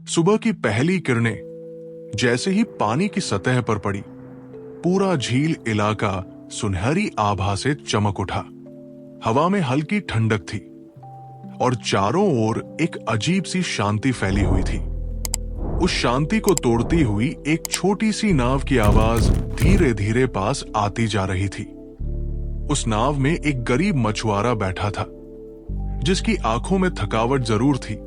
सुबह की पहली किरणें जैसे ही पानी की सतह पर पड़ी, पूरा झील इलाका सुनहरी आभा से चमक उठा। हवा में हल्की ठंडक थी और चारों ओर एक अजीब सी शांति फैली हुई थी। उस शांति को तोड़ती हुई एक छोटी सी नाव की आवाज धीरे धीरे पास आती जा रही थी। उस नाव में एक गरीब मछुआरा बैठा था, जिसकी आंखों में थकावट जरूर थी,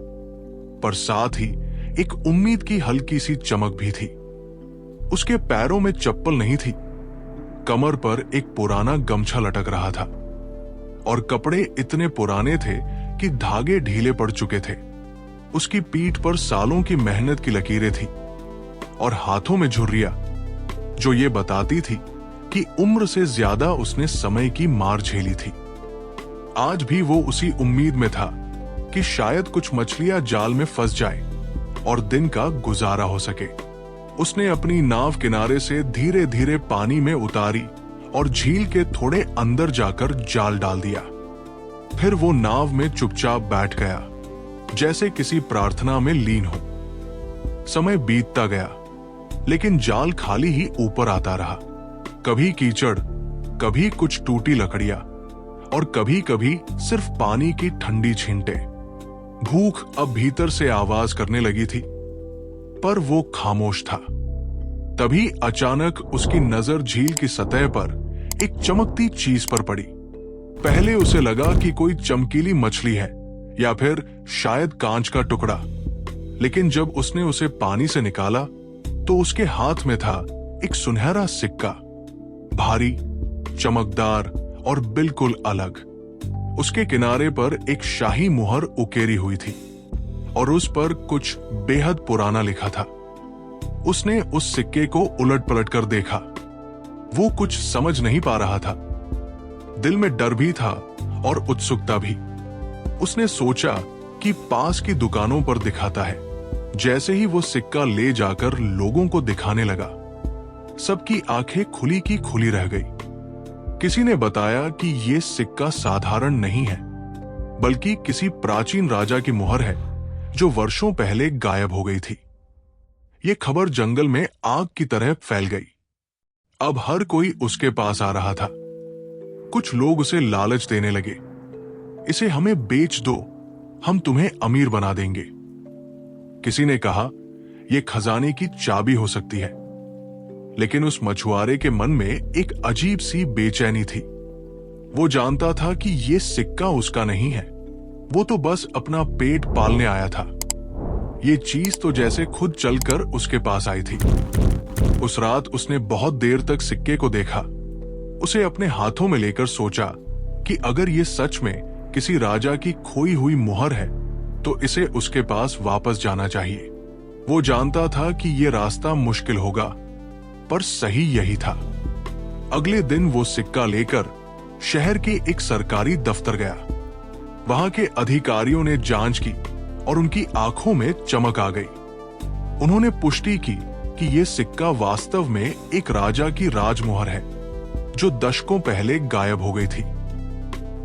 पर साथ ही एक उम्मीद की हल्की सी चमक भी थी। उसके पैरों में चप्पल नहीं थी, कमर पर एक पुराना गमछा लटक रहा था और कपड़े इतने पुराने थे कि धागे ढीले पड़ चुके थे। उसकी पीठ पर सालों की मेहनत की लकीरें थी और हाथों में झुर्रियां, जो ये बताती थी कि उम्र से ज्यादा उसने समय की मार झेली थी। आज भी वो उसी उम्मीद में था कि शायद कुछ मछलियां जाल में फंस जाए और दिन का गुजारा हो सके। उसने अपनी नाव किनारे से धीरे धीरे पानी में उतारी और झील के थोड़े अंदर जाकर जाल डाल दिया। फिर वो नाव में चुपचाप बैठ गया, जैसे किसी प्रार्थना में लीन हो। समय बीतता गया, लेकिन जाल खाली ही ऊपर आता रहा। कभी कीचड़, कभी कुछ टूटी लकड़ियां और कभी कभी सिर्फ पानी की ठंडी छींटे। भूख अब भीतर से आवाज करने लगी थी, पर वो खामोश था। तभी अचानक उसकी नजर झील की सतह पर एक चमकती चीज पर पड़ी। पहले उसे लगा कि कोई चमकीली मछली है या फिर शायद कांच का टुकड़ा, लेकिन जब उसने उसे पानी से निकाला तो उसके हाथ में था एक सुनहरा सिक्का, भारी, चमकदार और बिल्कुल अलग। उसके किनारे पर एक शाही मुहर उकेरी हुई थी और उस पर कुछ बेहद पुराना लिखा था। उसने उस सिक्के को उलट पलट कर देखा। वो कुछ समझ नहीं पा रहा था। दिल में डर भी था और उत्सुकता भी। उसने सोचा कि पास की दुकानों पर दिखाता है। जैसे ही वो सिक्का ले जाकर लोगों को दिखाने लगा, सबकी आंखें खुली की खुली रह गई। किसी ने बताया कि ये सिक्का साधारण नहीं है, बल्कि किसी प्राचीन राजा की मुहर है जो वर्षों पहले गायब हो गई थी। ये खबर जंगल में आग की तरह फैल गई। अब हर कोई उसके पास आ रहा था। कुछ लोग उसे लालच देने लगे, इसे हमें बेच दो, हम तुम्हें अमीर बना देंगे। किसी ने कहा यह खजाने की चाबी हो सकती है, लेकिन उस मछुआरे के मन में एक अजीब सी बेचैनी थी। वो जानता था कि ये सिक्का उसका नहीं है, वो तो बस अपना पेट पालने आया था। ये चीज तो जैसे खुद चलकर उसके पास आई थी। उस रात उसने बहुत देर तक सिक्के को देखा। उसे अपने हाथों में लेकर सोचा कि अगर ये सच में किसी राजा की खोई हुई मुहर है तो इसे उसके पास वापस जाना चाहिए। वो जानता था कि ये रास्ता मुश्किल होगा, पर सही यही था। अगले दिन वो सिक्का लेकर शहर के एक सरकारी दफ्तर गया। वहां के अधिकारियों ने जांच की और उनकी आंखों में चमक आ गई। उन्होंने पुष्टि की कि यह सिक्का वास्तव में एक राजा की राजमुहर है, जो दशकों पहले गायब हो गई थी।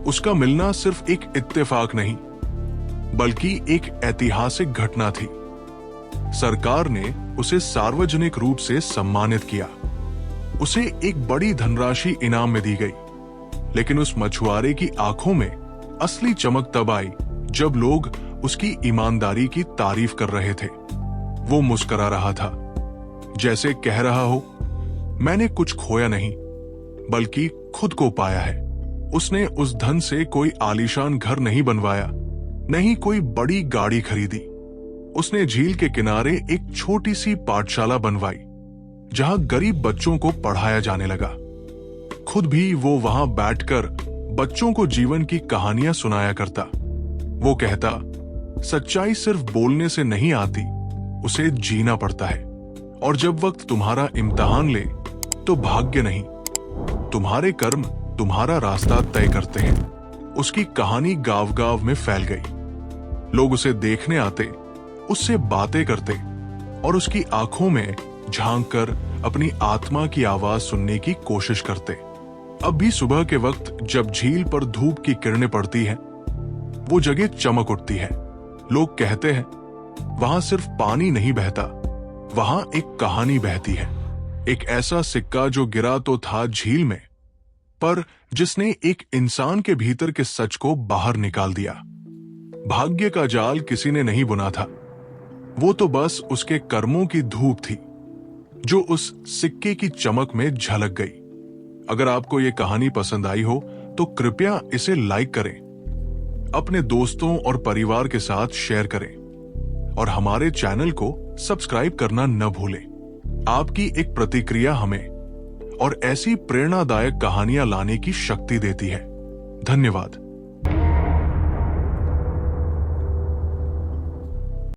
उसका मिलना सिर्फ एक इत्तेफाक नहीं, बल्कि एक ऐतिहासिक घटना थी। सरकार ने उसे सार्वजनिक रूप से सम्मानित किया। उसे एक बड़ी धनराशि इनाम में दी गई, लेकिन उस मछुआरे की आंखों में असली चमक तब आई जब लोग उसकी ईमानदारी की तारीफ कर रहे थे। वो मुस्कुरा रहा था, जैसे कह रहा हो, मैंने कुछ खोया नहीं, बल्कि खुद को पाया है। उसने उस धन से कोई आलीशान घर नहीं बनवाया, नहीं कोई बड़ी गाड़ी खरीदी। उसने झील के किनारे एक छोटी सी पाठशाला बनवाई, जहां गरीब बच्चों को पढ़ाया जाने लगा। खुद भी वो वहां बैठकर बच्चों को जीवन की कहानियां सुनाया करता। वो कहता, सच्चाई सिर्फ बोलने से नहीं आती, उसे जीना पड़ता है। और जब वक्त तुम्हारा इम्तिहान ले तो भाग्य नहीं, तुम्हारे कर्म तुम्हारा रास्ता तय करते हैं। उसकी कहानी गांव-गांव में फैल गई। लोग उसे देखने आते, उससे बातें करते और उसकी आंखों में झांक कर अपनी आत्मा की आवाज सुनने की कोशिश करते। अब भी सुबह के वक्त जब झील पर धूप की किरणें पड़ती हैं, वो जगह चमक उठती है। लोग कहते हैं वहां सिर्फ पानी नहीं बहता, वहां एक कहानी बहती है। एक ऐसा सिक्का जो गिरा तो था झील में, पर जिसने एक इंसान के भीतर के सच को बाहर निकाल दिया। भाग्य का जाल किसी ने नहीं बुना था, वो तो बस उसके कर्मों की धूप थी जो उस सिक्के की चमक में झलक गई। अगर आपको ये कहानी पसंद आई हो तो कृपया इसे लाइक करें, अपने दोस्तों और परिवार के साथ शेयर करें और हमारे चैनल को सब्सक्राइब करना न भूलें। आपकी एक प्रतिक्रिया हमें और ऐसी प्रेरणादायक कहानियां लाने की शक्ति देती है। धन्यवाद।